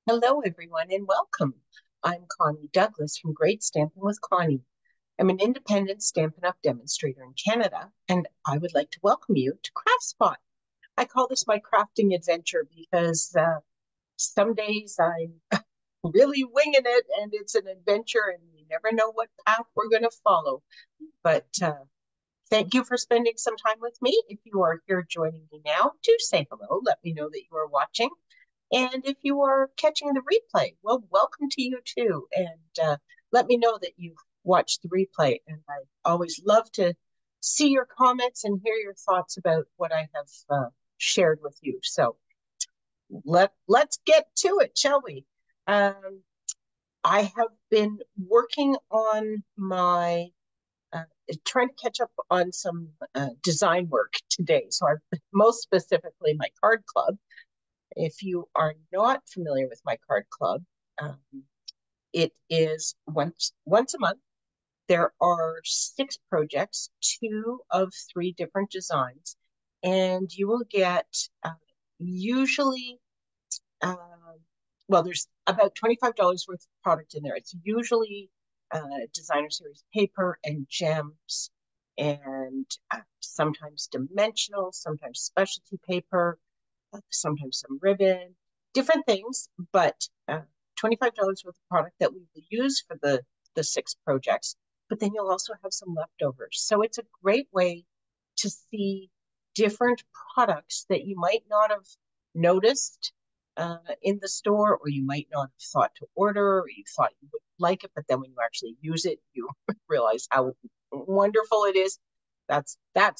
Hello, everyone, and welcome. I'm Connie Douglas from Great Stamping with Connie. I'm an independent Stampin' Up! Demonstrator in Canada, and I would like to welcome you to Craft Spot. I call this my crafting adventure because some days I'm really winging it and it's an adventure, and you never know what path we're going to follow. But thank you for spending some time with me. If you are here joining me now, do say hello. Let me know that you are watching. And if you are catching the replay, well, welcome to you too. And let me know that you've watched the replay. And I always love to see your comments and hear your thoughts about what I have shared with you. So let's get to it, shall we? Um, I have been working on my trying to catch up on some design work today. So I've most specifically my card club. If you are not familiar with my card club, um, it is once a month. There are 6 projects, 2 of 3 different designs, and you will get usually uh, there's about $25 worth of product in there. It's usually designer series paper and gems, and sometimes dimensional, sometimes specialty paper, sometimes some ribbon, different things, but $25 worth of product that we will use for the 6 projects. But then you'll also have some leftovers. So it's a great way to see different products that you might not have noticed in the store, or you might not have thought to order, or you thought you would like it, but then when you actually use it, you realize how wonderful it is. That's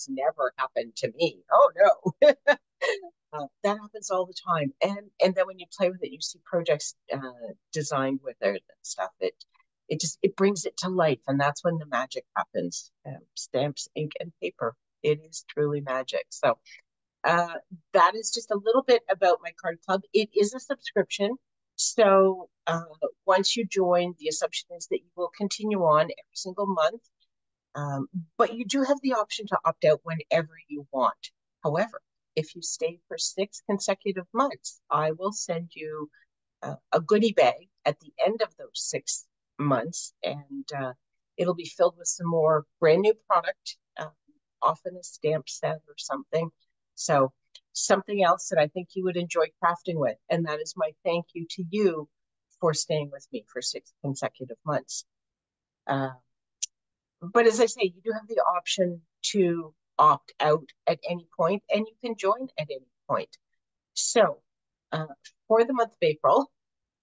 never happened to me. Oh no. That happens all the time, and then when you play with it, you see projects designed with it and stuff. It brings it to life, and that's when the magic happens. Stamps, ink, and paper. It is truly magic. So uh, that is just a little bit about my card club. It is a subscription, so once you join, the assumption is that you will continue on every single month. Um, but you do have the option to opt out whenever you want. However, if you stay for 6 consecutive months, I will send you a goodie bag at the end of those 6 months, and it'll be filled with some more brand new product, often a stamp set or something. So, something else that I think you would enjoy crafting with, and that is my thank you to you for staying with me for 6 consecutive months. Uh, but as I say, you do have the option to opt out at any point, and you can join at any point. So, uh, for the month of April,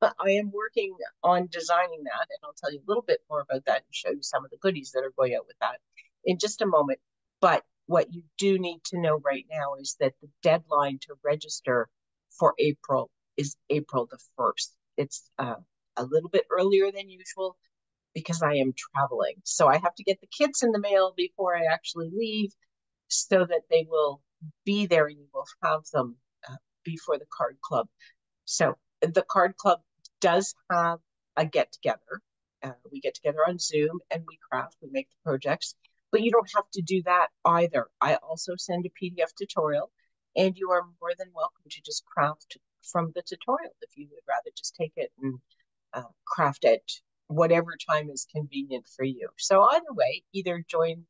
I am working on designing that, and I'll tell you a little bit more about that and show you some of the goodies that are going out with that in just a moment. But what you do need to know right now is that the deadline to register for April is April the 1st. It's a little bit earlier than usual because I am traveling. So I have to get the kits in the mail before I actually leave so that they will be there and you will have them before the card club. So the card club does have a get together. We get together on Zoom and we craft, we make the projects, but you don't have to do that either. I also send a PDF tutorial, and you are more than welcome to just craft from the tutorial if you would rather just take it and craft it whatever time is convenient for you. So either way, either join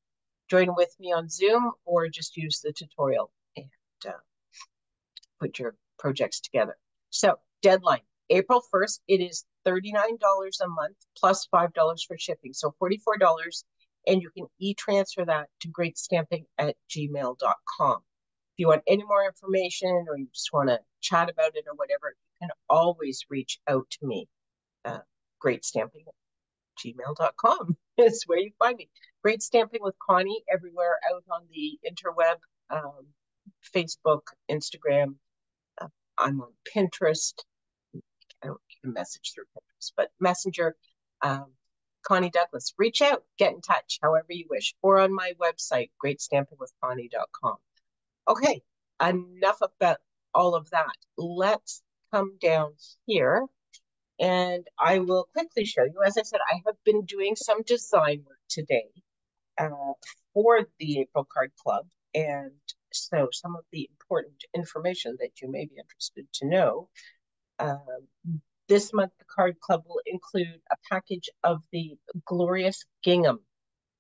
with me on Zoom or just use the tutorial and put your projects together. So deadline, April 1st, it is $39 a month plus $5 for shipping. So $44, and you can e-transfer that to greatstamping@gmail.com. If you want any more information or you just want to chat about it or whatever, you can always reach out to me. Greatstamping@gmail.com is where you find me. Great Stamping with Connie everywhere out on the interweb, Facebook, Instagram. I'm on Pinterest. I don't even message through Pinterest, but Messenger. Connie Douglas. Reach out, get in touch, however you wish, or on my website, greatstampingwithconnie.com. Okay, enough about all of that. Let's come down here and I will quickly show you. As I said, I have been doing some design work today uh, for the April Card Club. And so some of the important information that you may be interested to know. Um, This month, the card club will include a package of the glorious Gingham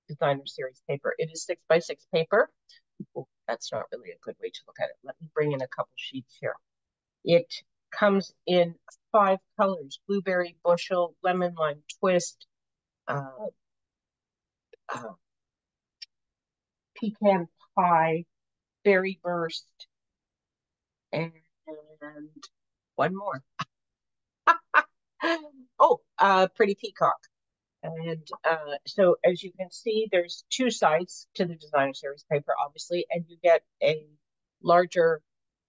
designer series paper. It is 6x6 paper. Oh, that's not really a good way to look at it. Let me bring in a couple sheets here. It comes in 5 colors: blueberry bushel, lemon lime twist, uh, uh, pecan pie, berry burst, and one more. Oh, pretty peacock. And so as you can see, there's 2 sides to the designer series paper, obviously, and you get a larger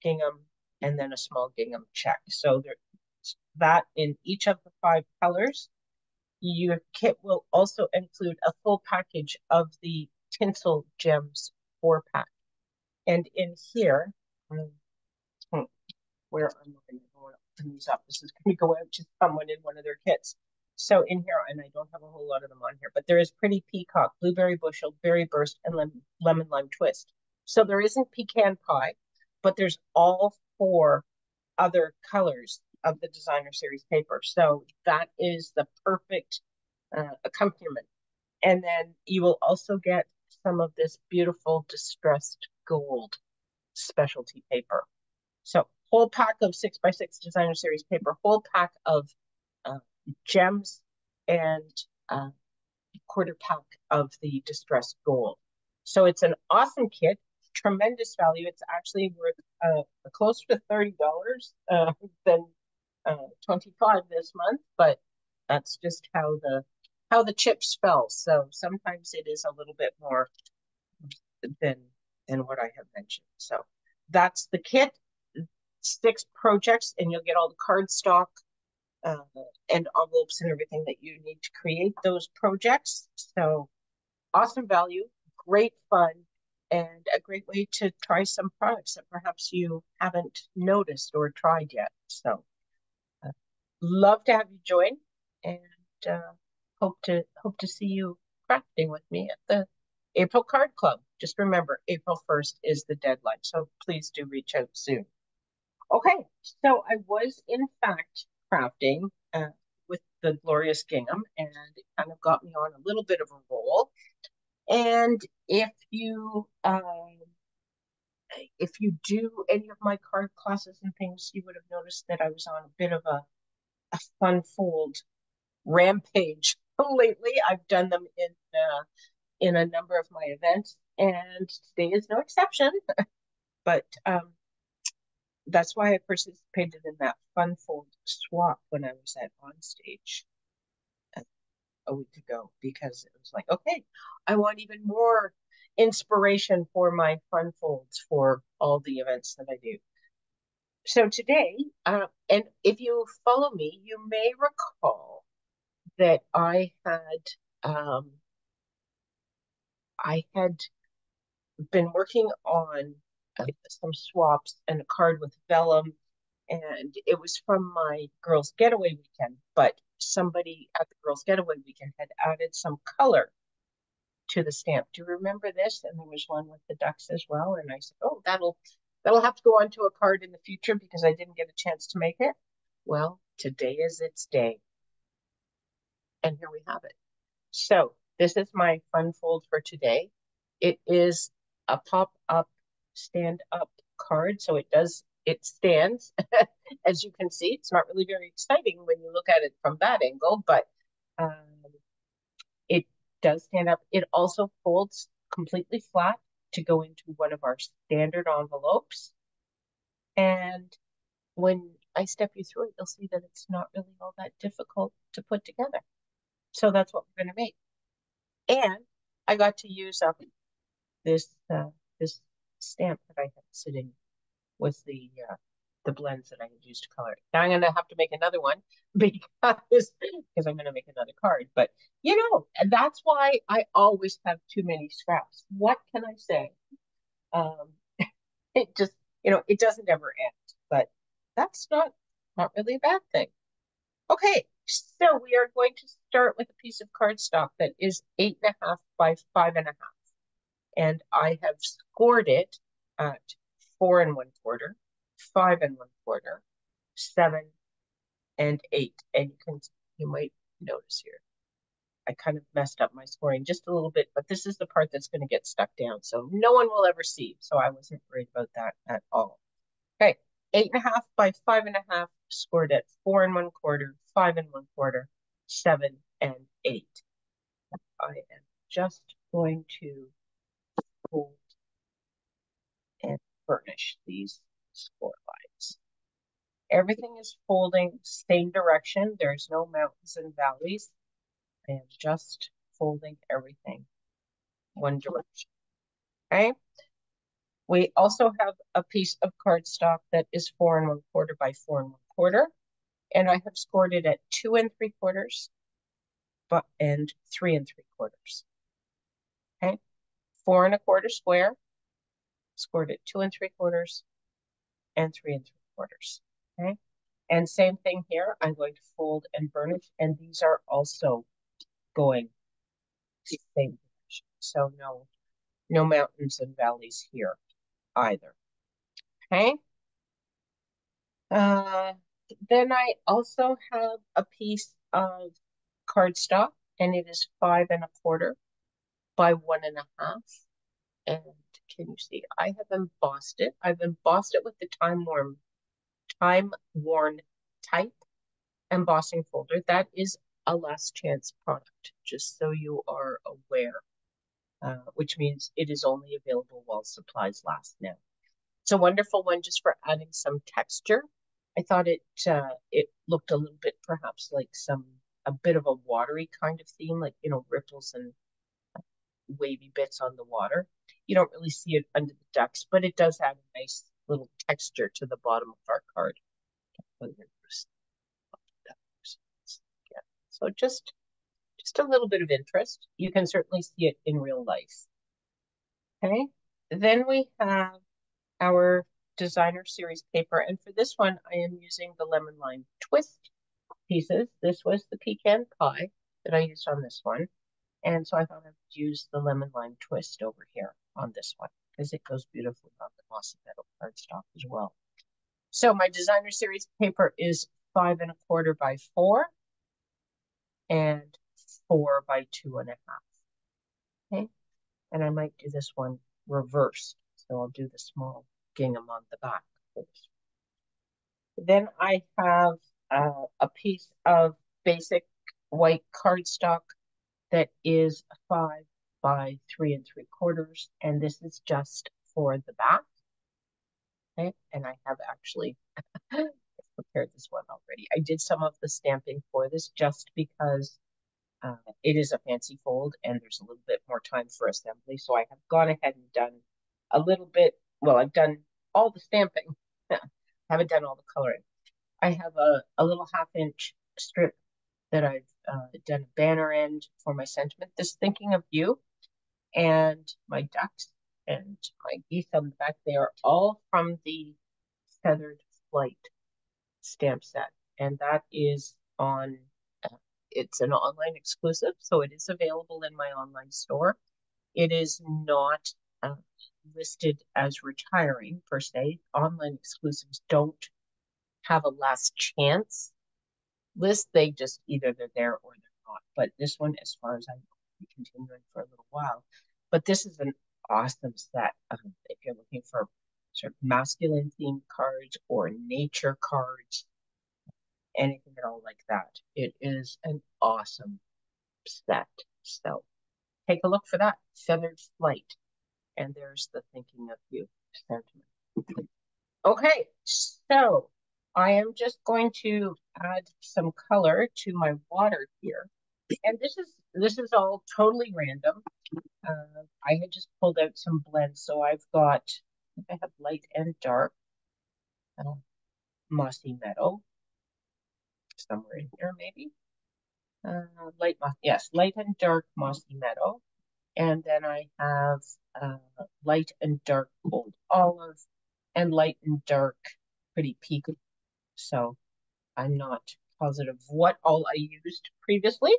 gingham and then a small gingham check. So there's that in each of the 5 colors. Your kit will also include a full package of the Tinsel Gems 4-pack. And in here, where I'm looking, I don't want to open these up. This is going to go out to someone in one of their kits. So in here, and I don't have a whole lot of them on here, but there is Pretty Peacock, Blueberry Bushel, Berry Burst, and Lemon Lime Twist. So there isn't Pecan Pie, but there's all 4 other colors of the designer series paper. So that is the perfect accompaniment. And then you will also get some of this beautiful distressed gold specialty paper. So whole pack of 6x6 designer series paper, whole pack of uh, gems, and quarter pack of the distressed gold. So it's an awesome kit, tremendous value. It's actually worth closer to $30 than 25 this month, but that's just how the chips fell. So sometimes it is a little bit more than what I have mentioned. So that's the kit. 6 projects, and you'll get all the cardstock uh, and envelopes and everything that you need to create those projects. So awesome value, great fun, and a great way to try some products that perhaps you haven't noticed or tried yet. So love to have you join, and uh, hope to see you crafting with me at the April Card Club. Just remember, April 1st is the deadline, so please do reach out soon. Okay, so I was in fact crafting with the glorious gingham, and it kind of got me on a little bit of a roll. And if you do any of my card classes and things, you would have noticed that I was on a bit of a fun fold rampage lately. I've done them in a number of my events, and today is no exception. But that's why I participated in that fun fold swap when I was at Onstage a week ago, because it was like, okay, I want even more inspiration for my fun folds for all the events that I do. So today, and if you follow me, you may recall that um, I had been working on some swaps and a card with vellum, and it was from my girls' getaway weekend. But somebody at the girls' getaway weekend had added some color to the stamp. Do you remember this? And there was one with the ducks as well. And I said, oh, that'll have to go onto a card in the future because I didn't get a chance to make it. Well, today is its day, and here we have it. So this is my fun fold for today. It is a pop-up, stand-up card. So it stands. As you can see, it's not really very exciting when you look at it from that angle, but um, it does stand up. It also folds completely flat to go into one of our standard envelopes. And when I step you through it, you'll see that it's not really all that difficult to put together. So that's what we're going to make. And I got to use up this stamp that I had sitting with the blends that I had used to color it. Now I'm going to have to make another one because I'm going to make another card. But and that's why I always have too many scraps. What can I say? Um, it just it doesn't ever end. But that's not really a bad thing. Okay, so we are going to start with a piece of cardstock that is 8.5 by 5.5. And I have scored it at 4 1/4, 5 1/4, 7, and 8. And you might notice here, I kind of messed up my scoring just a little bit, but this is the part that's going to get stuck down. So no one will ever see. So I wasn't worried about that at all. Okay, 8.5 by 5.5, scored at 4 1/4, 5 1/4, 7 and 8. I am just going to fold and burnish these score lines. Everything is folding same direction. There's no mountains and valleys. I am just folding everything one direction. Okay. We also have a piece of cardstock that is 4 1/4 by 4 1/4, and I have scored it at 2 3/4, and 3 3/4. Okay, 4 1/4 square, scored at 2 3/4 and 3 3/4. Okay, and same thing here. I'm going to fold and burnish, and these are also going the same direction. So no mountains and valleys here either. Okay. Then I also have a piece of cardstock, and it is 5 1/4 by 1.5. And can you see? I have embossed it. I've embossed it with the time worn type embossing folder. That is a last chance product, just so you are aware, which means it is only available while supplies last now. It's a wonderful one just for adding some texture. I thought it looked a little bit perhaps like a bit of a watery kind of theme, like ripples and wavy bits on the water. You don't really see it under the ducks, but it does add a nice little texture to the bottom of our card. So just a little bit of interest. You can certainly see it in real life. Okay, then we have our designer series paper, and for this one I am using the lemon lime twist pieces. This was the pecan pie that I used on this one, and so I thought I would use the lemon lime twist over here on this one because it goes beautifully on the mossy meadow cardstock as well. So my designer series paper is 5 1/4 by 4 and 4 by 2.5. Okay, and I might do this one reversed, so I'll do the small gingham on the back first. Then I have a piece of basic white cardstock that is 5 by 3 3/4, and this is just for the back. Okay, and I have actually prepared this one already. I did some of the stamping for this just because it is a fancy fold and there's a little bit more time for assembly. So I have gone ahead and done a little bit. Well, I've done all the stamping. I haven't done all the coloring. I have a little 1/2 inch strip that I've done a banner end for my sentiment. This thinking of you, and my ducks and my geese on the back. They are all from the Feathered Flight stamp set, and that is on. It's an online exclusive, so it is available in my online store. It is not listed as retiring per se. Online exclusives don't have a last chance list. They just either they're there or they're not. But this one, as far as I know, will be continuing for a little while. But this is an awesome set if you're looking for sort of masculine themed cards or nature cards, anything at all like that. It is an awesome set. So take a look for that. Feathered Flight. And there's the thinking of you sentiment. Okay, so I am just going to add some color to my water here. And this is all totally random. I had just pulled out some blends, so I have light and dark mossy meadow somewhere in here, maybe. Light and dark mossy meadow. And then I have light and dark gold olive and light and dark pretty peacock. So I'm not positive what all I used previously,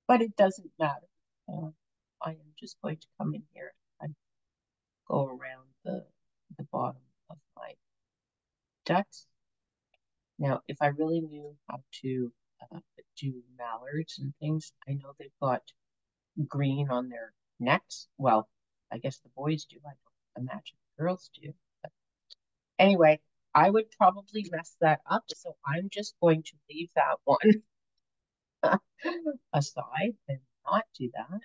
but it doesn't matter. I am just going to come in here and go around the bottom of my ducks. Now, if I really knew how to do mallards and things, I know they've got green on their necks. Well, I guess the boys do. I don't imagine the girls do. But anyway, I would probably mess that up. So I'm just going to leave that one aside and not do that.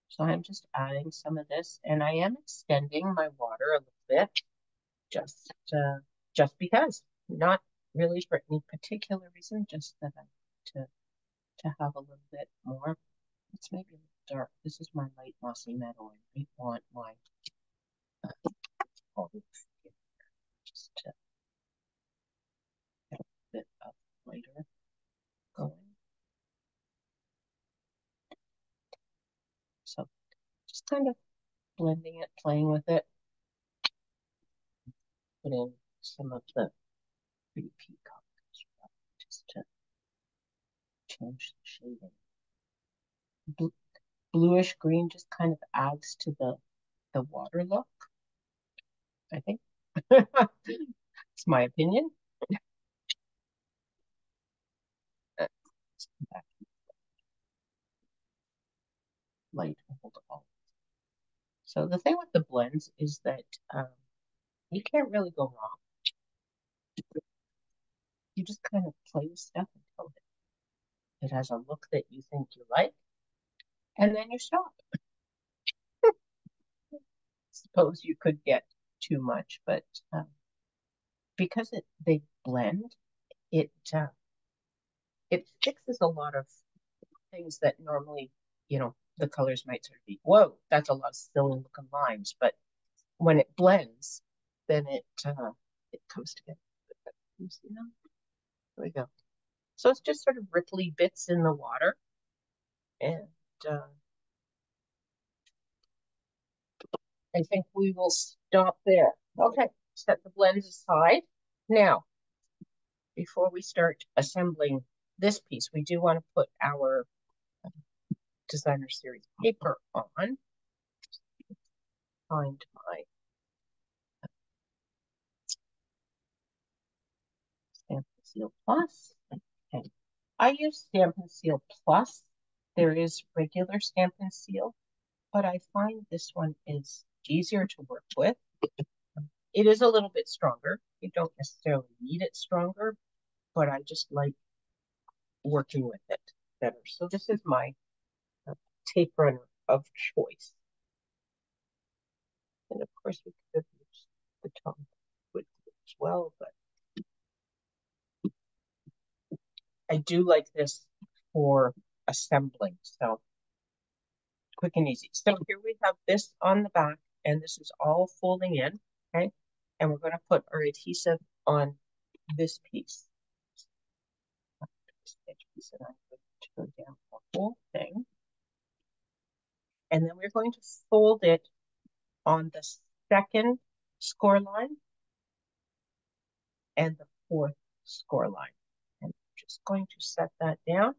So I'm just adding some of this, and I am extending my water a little bit, just just because, not really for any particular reason, just that I want to have a little bit more. It's maybe a little dark. This is my light mossy meadow. I might want my olive just to get a bit of lighter going. So just kind of blending it, playing with it, put in some of the pretty peacock just to change the shading. Bluish green just kind of adds to the water look, I think. It's my opinion. Light hold all. So the thing with the blends is that you can't really go wrong. You just kind of play with stuff until it has a look that you think you like, and then you stop. Suppose you could get too much, but because they blend, it it fixes a lot of things that normally, the colors might sort of be, whoa, that's a lot of silly looking lines. But when it blends, then it comes together. You see now? There we go. So it's just sort of ripply bits in the water. And uh, I think we will stop there. Okay, set the blends aside. Now, before we start assembling this piece, we do want to put our designer series paper on. Find my Stampin' Seal Plus. Okay. I use Stampin' Seal Plus. There is regular Stampin' Seal, but I find this one is easier to work with. It is a little bit stronger. You don't necessarily need it stronger, but I just like working with it better. So this is my tape runner of choice. And of course, we could have used the tongue with it as well, but I do like this for assembling. So quick and easy. So here we have this on the back, and this is all folding in, okay? And we're going to put our adhesive on this piece. This edge piece, and I'm going to go down the whole thing. And then we're going to fold it on the second score line and the fourth score line. And I'm just going to set that down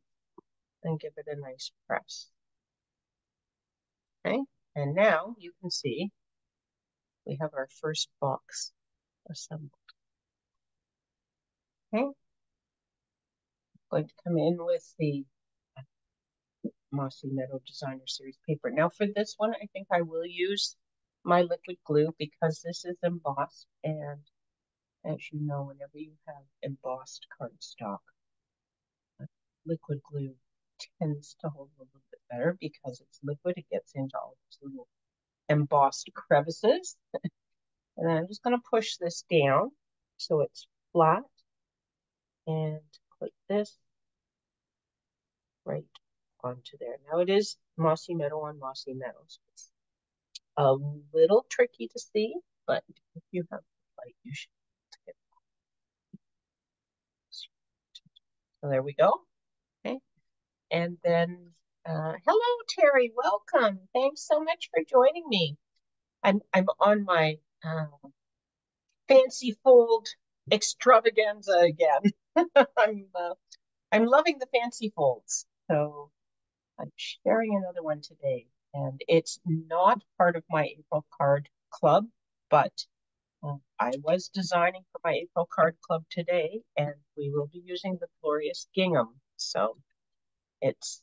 and give it a nice press. Okay, and now you can see we have our first box assembled. Okay, I'm going to come in with the Mossy Meadow Designer Series paper. Now for this one, I think I will use my liquid glue because this is embossed, and as you know, whenever you have embossed cardstock, liquid glue tends to hold a little bit better because it's liquid. It gets into all those little embossed crevices. And then I'm just going to push this down so it's flat and put this right onto there. Now it is Mossy Meadow on Mossy Meadows. It's a little tricky to see, but if you have light, you should get it. So there we go. Okay. And then, hello, Terry. Welcome. Thanks so much for joining me. I'm on my fancy fold extravaganza again. I'm loving the fancy folds. So I'm sharing another one today. And it's not part of my April card club, but I was designing for my April card club today, and we will be using the glorious gingham. So it's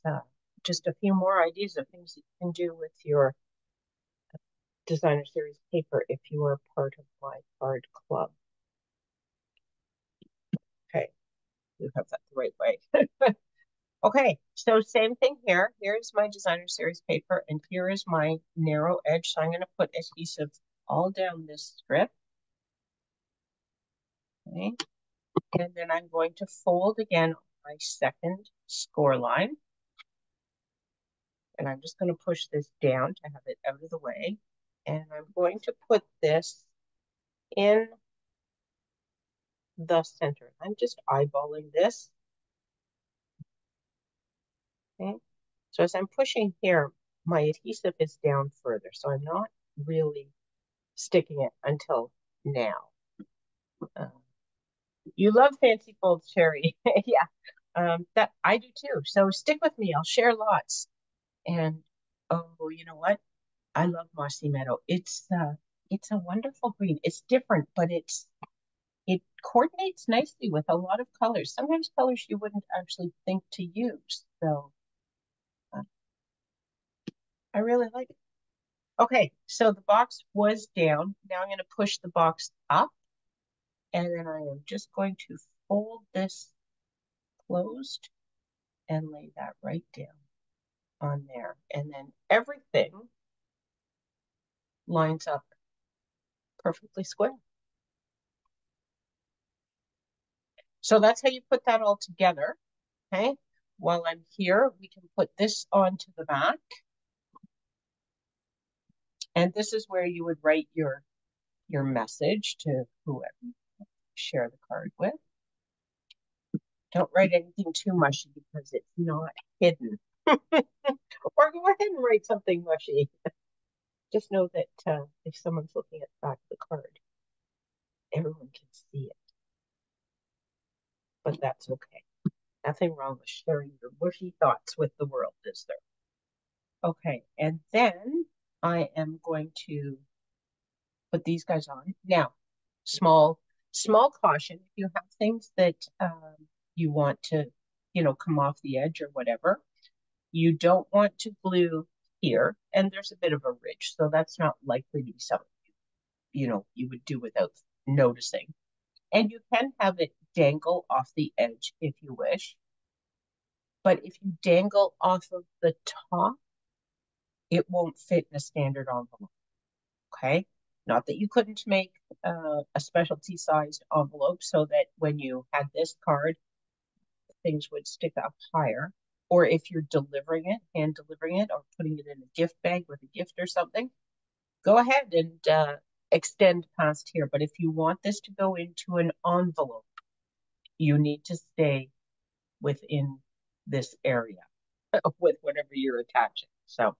just a few more ideas of things that you can do with your designer series paper if you are part of my card club. Okay, you have that the right way. Okay, so same thing here. Here's my designer series paper, and here is my narrow edge. So I'm going to put adhesive all down this strip. Okay, and then I'm going to fold again my second score line. And I'm just going to push this down to have it out of the way. And I'm going to put this in the center. I'm just eyeballing this. Okay. So as I'm pushing here, my adhesive is down further. So I'm not really sticking it until now. Uh, you love fancy folds, Sherry. Yeah, that I do too. So stick with me. I'll share lots. And oh, you know what? I love Mossy Meadow. It's a wonderful green. It's different, but it coordinates nicely with a lot of colors. Sometimes colors you wouldn't actually think to use. So uh, I really like it. Okay, so the box was down. Now I'm going to push the box up, and then I am just going to fold this closed and lay that right down on there. And then everything lines up perfectly square. So that's how you put that all together. Okay. While I'm here, we can put this onto the back. And this is where you would write your message to whoever you share the card with. Don't write anything too mushy because it's not hidden. Or go ahead and write something mushy. Just know that if someone's looking at the back of the card, everyone can see it. But that's okay. Nothing wrong with sharing your mushy thoughts with the world, is there? Okay, and then I am going to put these guys on. Now, small caution, if you have things that you want to, come off the edge or whatever, you don't want to glue here, and there's a bit of a ridge, so that's not likely to be something you would do without noticing. And you can have it dangle off the edge if you wish. But if you dangle off of the top, it won't fit in a standard envelope. Okay. Not that you couldn't make a specialty sized envelope so that when you had this card, things would stick up higher. Or if you're delivering it, hand delivering it, or putting it in a gift bag with a gift or something, go ahead and extend past here. But if you want this to go into an envelope, you need to stay within this area with whatever you're attaching. So,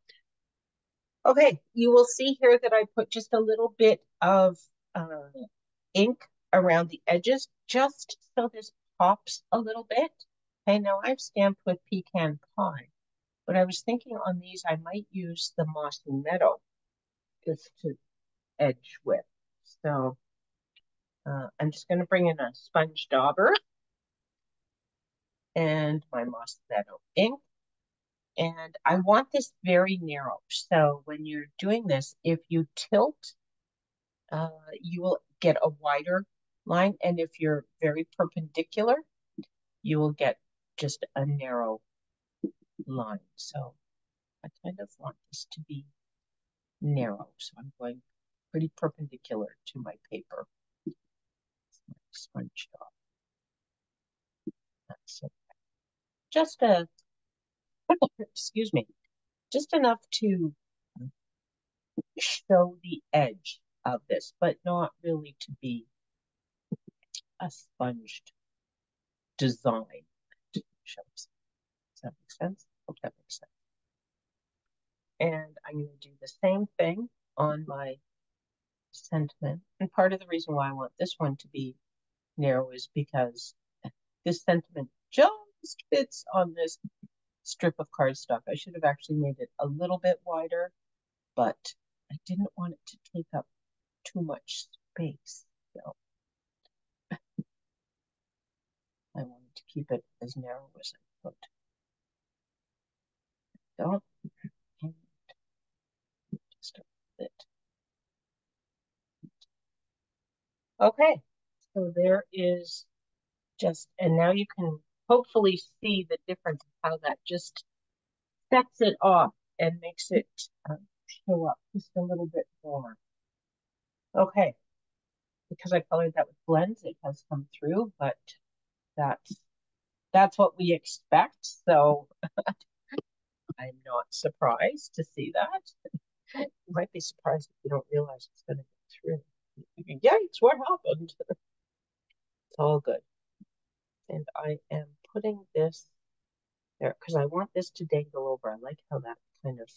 okay, you will see here that I put just a little bit of uh, ink around the edges just so this pops a little bit. Okay, now I've stamped with pecan pie, but I was thinking on these I might use the mossy meadow just to edge with. So I'm just going to bring in a sponge dauber and my mossy meadow ink. And I want this very narrow. So when you're doing this, if you tilt, you will get a wider line. And if you're very perpendicular, you will get just a narrow line. So I kind of want this to be narrow. So I'm going pretty perpendicular to my paper. My sponge top. That's it. Just excuse me, just enough to show the edge of this, but not really to be a sponged design. Does that make sense? Hope that makes sense. And I'm going to do the same thing on my sentiment. And part of the reason why I want this one to be narrow is because this sentiment just fits on this strip of cardstock. I should have actually made it a little bit wider, but I didn't want it to take up too much space. So I wanted to keep it as narrow as I could. So, and just a bit. Okay, so there is just, and now you can hopefully see the difference of how that just sets it off and makes it show up just a little bit more. Okay, because I colored that with blends, it has come through, but that's that's what we expect. So I'm not surprised to see that. You might be surprised if you don't realize it's going to go through. Yikes, what happened? It's all good. And I am putting this there because I want this to dangle over. I like how that kind of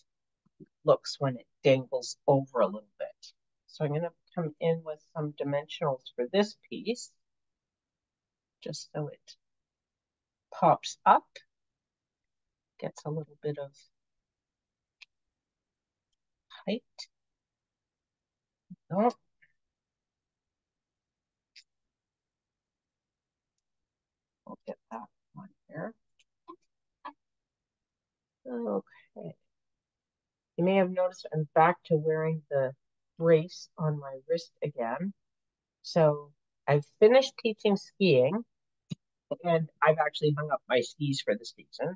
looks when it dangles over a little bit. So I'm going to come in with some dimensionals for this piece, just so it pops up, gets a little bit of height. Oh, I'll get that one there. Okay. You may have noticed I'm back to wearing the brace on my wrist again. So I've finished teaching skiing and I've actually hung up my skis for the season.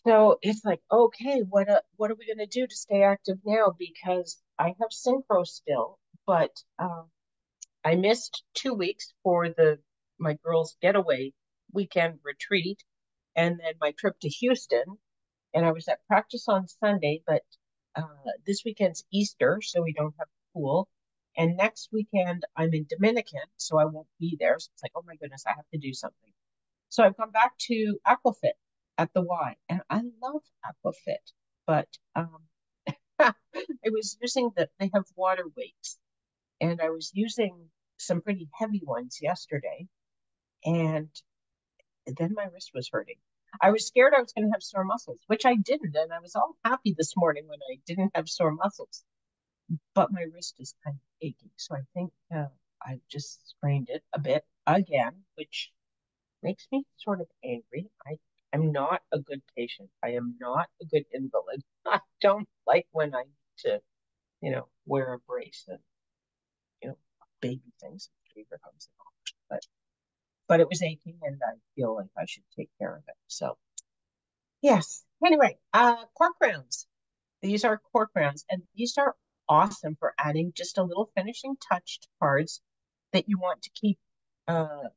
So it's like, okay, what are we going to do to stay active now? Because I have synchro still, but I missed 2 weeks for the my girls' getaway weekend retreat, and then my trip to Houston. And I was at practice on Sunday, but this weekend's Easter, so we don't have pool. And next weekend I'm in Dominican, so I won't be there. So it's like, oh my goodness, I have to do something. So I've gone back to Aquafit at the Y, and I love Aquafit, but I was using they have water weights, and I was using some pretty heavy ones yesterday, and then my wrist was hurting. I was scared I was going to have sore muscles, which I didn't, and I was all happy this morning when I didn't have sore muscles. But my wrist is kind of aching, so I think I just sprained it a bit again, which makes me sort of angry. I'm not a good patient. I am not a good invalid. I don't like when I need to, wear a brace and, baby things, fever comes and all. But it was aching and I feel like I should take care of it. So yes. Anyway, cork rounds. These are cork rounds, and these are awesome for adding just a little finishing touch to cards that you want to keep. Uh,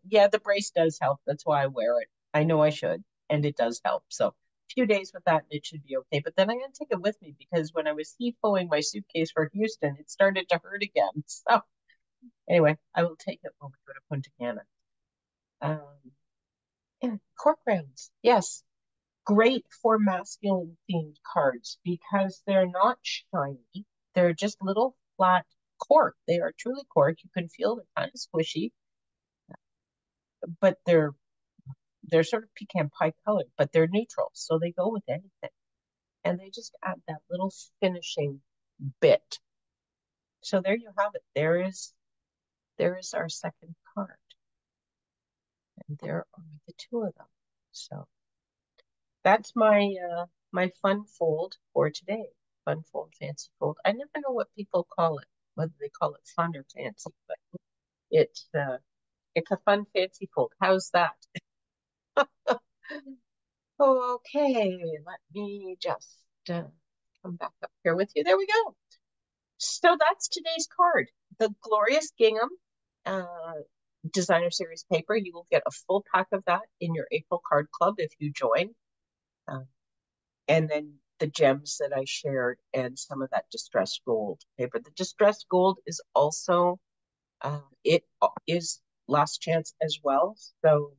yeah, the brace does help. That's why I wear it. I know I should, and it does help. So a few days with that, and it should be okay. But then I'm gonna take it with me because when I was heave-hoeing my suitcase for Houston, it started to hurt again. So anyway, I will take it when we go to Punta Cana. Yeah, cork rounds. Yes, great for masculine themed cards because they're not shiny. They're just little flat cork. They are truly cork. You can feel they're kind of squishy, but they're sort of pecan pie colored, but they're neutral, so they go with anything. And they just add that little finishing bit. So there you have it. There is our second card. And there are the two of them. So that's my fun fold for today. Fun fold, fancy fold. I never know what people call it, whether they call it fun or fancy, but it's a fun fancy fold. How's that? Okay, let me just come back up here with you. There we go. So that's today's card. The Glorious Gingham uh, Designer Series paper. You will get a full pack of that in your April card club if you join. Uh, and then the gems that I shared and some of that distressed gold paper. The distressed gold is also it is last chance as well. So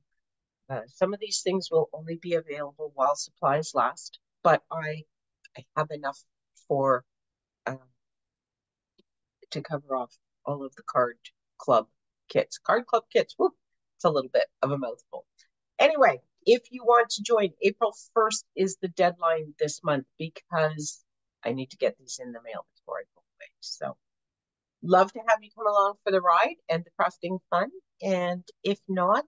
some of these things will only be available while supplies last, but I have enough for uh, to cover off all of the card club kits. Card club kits. Whoop, it's a little bit of a mouthful. Anyway, if you want to join, April 1st is the deadline this month because I need to get these in the mail before I go away. So love to have you come along for the ride and the crafting fun. And if not,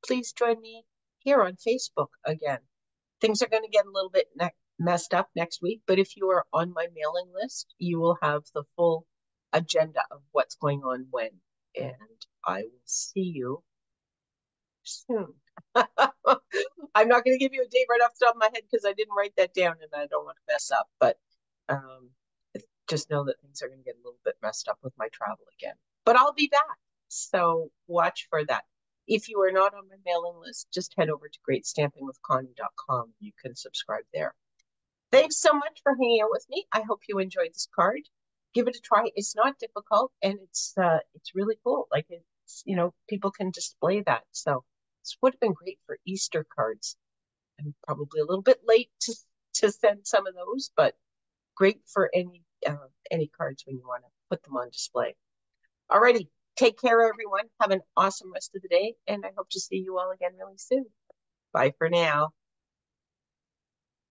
please join me here on Facebook again. Things are going to get a little bit messed up next week, but if you are on my mailing list, you will have the full agenda of what's going on when. And I will see you soon. I'm not going to give you a date right off the top of my head because I didn't write that down and I don't want to mess up. But um, just know that things are going to get a little bit messed up with my travel again. But I'll be back. So watch for that. If you are not on my mailing list, just head over to greatstampingwithconnie.com. You can subscribe there. Thanks so much for hanging out with me. I hope you enjoyed this card. Give it a try. It's not difficult and it's really cool. Like it's, people can display that. So this would have been great for Easter cards. I'm probably a little bit late to send some of those, but great for any cards when you want to put them on display. Alrighty, take care, everyone. Have an awesome rest of the day, and I hope to see you all again really soon. Bye for now.